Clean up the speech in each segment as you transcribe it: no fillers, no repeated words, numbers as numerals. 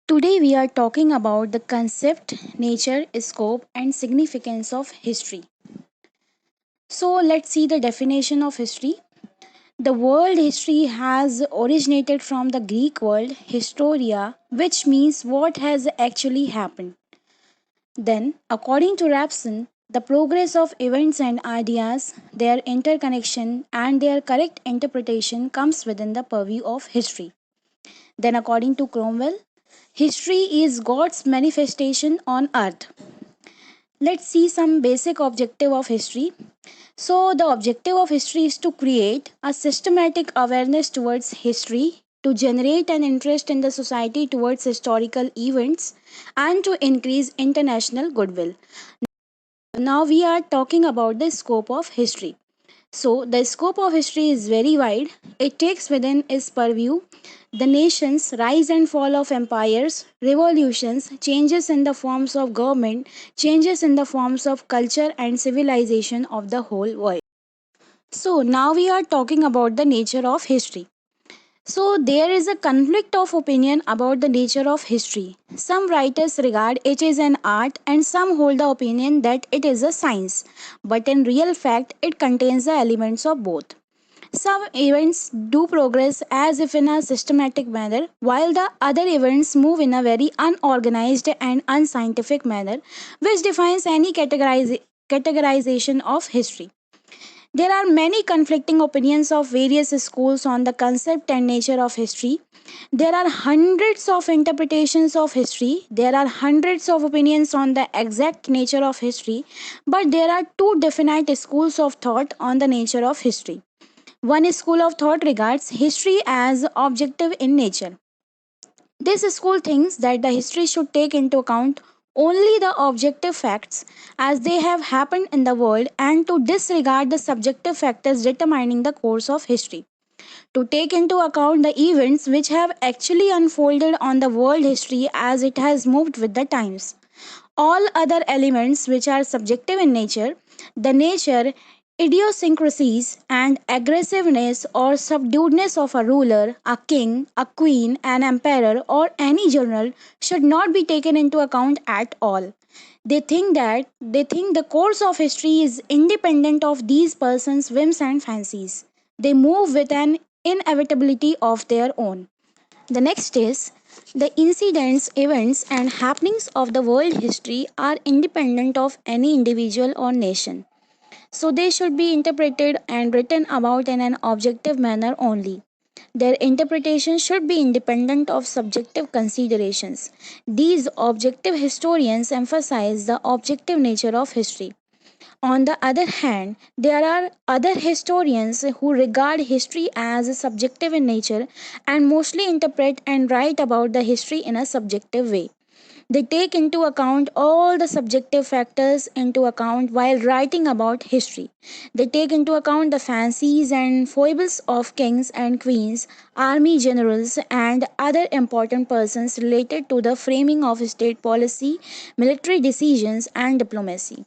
Today we are talking about the concept, nature, scope, and significance of history. So let's see the definition of history. The world history has originated from the Greek word historia, which means what has actually happened. Then, according to Rapson, the progress of events and ideas, their interconnection, and their correct interpretation comes within the purview of history. Then, according to Cromwell, history is God's manifestation on earth. Let's see some basic objective of history. So, the objective of history is to create a systematic awareness towards history, to generate an interest in the society towards historical events, and to increase international goodwill. Now, we are talking about the scope of history. So, the scope of history is very wide. It takes within its purview the nation's rise and fall of empires, revolutions, changes in the forms of government, changes in the forms of culture and civilization of the whole world. So, now we are talking about the nature of history. So, there is a conflict of opinion about the nature of history. Some writers regard it as an art, and some hold the opinion that it is a science. But in real fact, it contains the elements of both. Some events do progress as if in a systematic manner, while the other events move in a very unorganized and unscientific manner, which defines any categorization of history. There are many conflicting opinions of various schools on the concept and nature of history. There are hundreds of interpretations of history. There are hundreds of opinions on the exact nature of history. But there are two definite schools of thought on the nature of history. One school of thought regards history as objective in nature. This school thinks that the history should take into account only the objective facts as they have happened in the world and to disregard the subjective factors determining the course of history. To take into account the events which have actually unfolded on the world history as it has moved with the times. All other elements which are subjective in nature, the nature, idiosyncrasies, and aggressiveness or subduedness of a ruler, a king, a queen, an emperor, or any general should not be taken into account at all. They think the course of history is independent of these persons' whims and fancies. They move with an inevitability of their own. The next is the incidents, events, and happenings of the world history are independent of any individual or nation. So they should be interpreted and written about in an objective manner only. Their interpretation should be independent of subjective considerations. These objective historians emphasize the objective nature of history. On the other hand, there are other historians who regard history as subjective in nature and mostly interpret and write about the history in a subjective way. They take into account all the subjective factors into account while writing about history. They take into account the fancies and foibles of kings and queens, army generals, and other important persons related to the framing of state policy, military decisions, and diplomacy.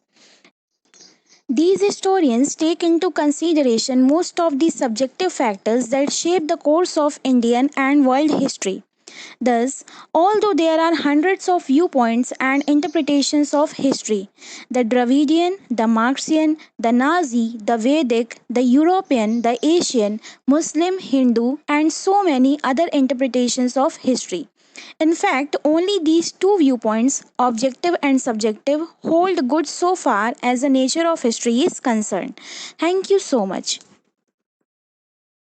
These historians take into consideration most of the subjective factors that shape the course of Indian and world history. Thus, although there are hundreds of viewpoints and interpretations of history, the Dravidian, the Marxian, the Nazi, the Vedic, the European, the Asian, Muslim, Hindu, and so many other interpretations of history. In fact, only these two viewpoints, objective and subjective, hold good so far as the nature of history is concerned. Thank you so much.